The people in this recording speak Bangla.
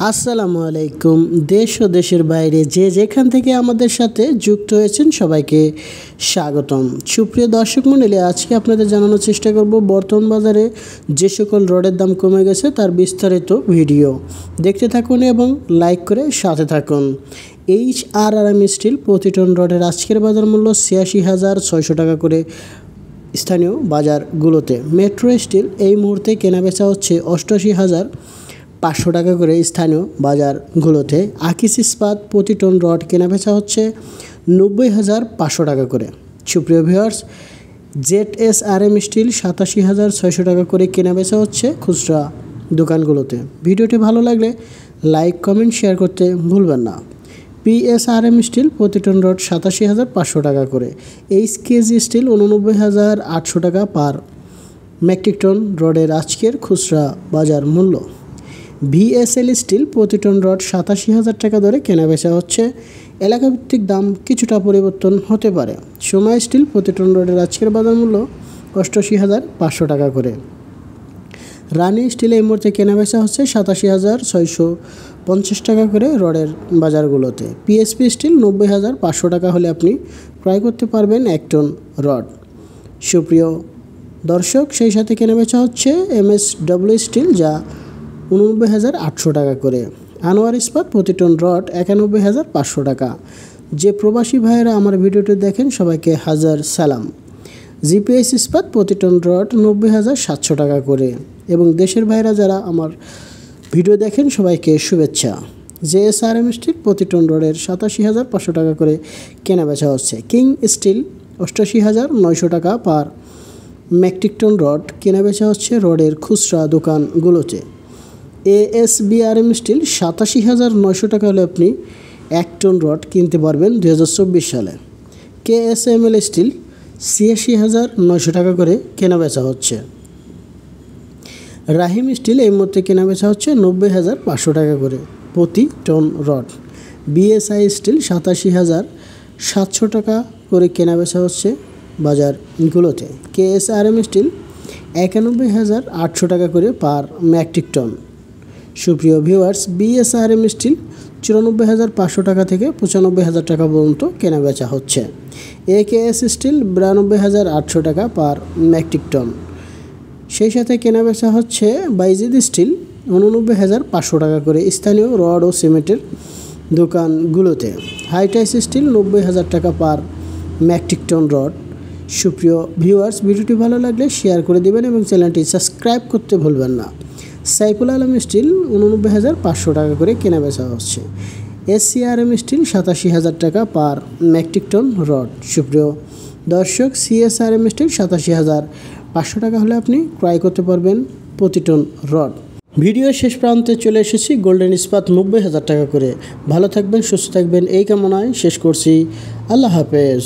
আসসালামু আলাইকুম। দেশ ও দেশের বাইরে যে যেখান থেকে আমাদের সাথে যুক্ত হয়েছেন সবাইকে স্বাগতম। সুপ্রিয় দর্শক মণ্ডলী, আজকে আপনাদের জানানোর চেষ্টা করব বর্তমান বাজারে যে সকল রডের দাম কমে গেছে তার বিস্তারিত ভিডিও। দেখতে থাকুন এবং লাইক করে সাথে থাকুন। HRRM স্টিল প্রতি টন রডের আজকের বাজার মূল্য ৮৬,৬০০ টাকা করে স্থানীয় বাজারগুলোতে। মেট্রো স্টিল এই মুহূর্তে কেনাবেচা হচ্ছে ৮৮,৫০০ টাকা করে স্থানীয় বাজারগুলোতে। আকিস ইস্পাত প্রতি টন রড কেনাবেচা হচ্ছে ৯০,৫০০ টাকা করে। সুপ্রিয় ভিউয়ার্স, ZSRM স্টিল ৮৭,৬০০ টাকা করে কেনাবেচা হচ্ছে খুচরা দোকানগুলোতে। ভিডিওটি ভালো লাগলে লাইক কমেন্ট শেয়ার করতে ভুলবেন না। PSRM স্টিল প্রতি টন রড ৮৭,৫০০ টাকা করে। HKG স্টিল ৮৯,৮০০ টাকা পার মেট্রিক টন রডের আজকের খুচরা বাজার মূল্য। VSL স্টিল প্রতি টন রড ৮৭,০০০ টাকা দরে কেনাবেচা হচ্ছে। এলাকাভিত্তিক দাম কিছুটা পরিবর্তন হতে পারে। সময় স্টিল প্রতি টন রডের আজকের বাজার মূল্য ৮৮,৫০০ টাকা করে। রানি স্টিল এই মুহূর্তে কেনাবেচা হচ্ছে ৮৭,৬৫০ টাকা করে রডের বাজারগুলোতে। PSP স্টিল ৯০,৫০০ টাকা হলে আপনি ক্রয় করতে পারবেন ১ টন রড। সুপ্রিয় দর্শক, সেই সাথে কেনাবেচা হচ্ছে MSW স্টিল, যা ৮৯,৮০০ টাকা করে। আনোয়ার ইস্পাত প্রতি টন রড ৯১,৫০০ টাকা। যে প্রবাসী ভাইয়েরা আমার ভিডিওটি দেখেন সবাইকে হাজার সালাম। GPS ইস্পাত প্রতি টন রড ৯০,৭০০ টাকা করে। এবং দেশের ভাইয়েরা যারা আমার ভিডিও দেখেন সবাইকে শুভেচ্ছা। JSRM স্টিল প্রতি টন রডের ৮৭,৫০০ টাকা করে কেনাবেচা হচ্ছে। কিং স্টিল ৮৮,৯০০ টাকা পার মেট্রিক টন রড কেনাবেচা হচ্ছে রডের খুচরা দোকানগুলোতে। ASBRM স্টিল ৮৭,৯০০ টাকা হলে আপনি ১ টন রড কিনতে পারবেন ২০২৪ সালে। KSML স্টিল ৮৬,৯০০ টাকা করে কেনাবেচা হচ্ছে। রাহিম স্টিল এই মুহূর্তে কেনাবেচা হচ্ছে ৯০,৫০০ টাকা করে প্রতি টন রড। BSI স্টিল ৮৭,৭০০ টাকা করে কেনাবেচা হচ্ছে বাজারগুলোতে। KSRM স্টিল ৯১,৮০০ টাকা করে পার মেট্রিক টন। সুপ্রিয় ভিউয়ার্স, BSRM স্টিল ৯৪,৫০০ টাকা থেকে ৯৫,০০০ টাকা পর্যন্ত কেনাবেচা হচ্ছে। AKS স্টিল ৯২,৮০০ টাকা পার মেট্রিক টন। সেই সাথে কেনাবেচা হচ্ছে বাইজিদ স্টিল ৮৯,৫০০ টাকা করে স্থানীয় রড ও সিমেন্টের দোকানগুলোতে। হাইটাইস স্টিল ৯০,০০০ টাকা পার মেট্রিক টন রড। সুপ্রিয় ভিউয়ার্স, ভিডিওটি ভালো লাগলে শেয়ার করে দেবেন এবং চ্যানেলটি সাবস্ক্রাইব করতে ভুলবেন না। সাইফুল আলম স্টিল ৮৯,৫০০ টাকা করে কেনাবেচা হচ্ছে। SCRM স্টিল ৮৭,০০০ টাকা পার মেট্রিক টন রড। সুপ্রিয় দর্শক, CSRM স্টিল ৮৭,৫০০ টাকা হলে আপনি ক্রয় করতে পারবেন প্রতি টন রড। ভিডিও শেষ প্রান্তে চলে এসেছি। গোল্ডেন ইস্পাত ৯০,০০০ টাকা করে। ভালো থাকবেন, সুস্থ থাকবেন এই কামনায় শেষ করছি। আল্লাহ হাফেজ।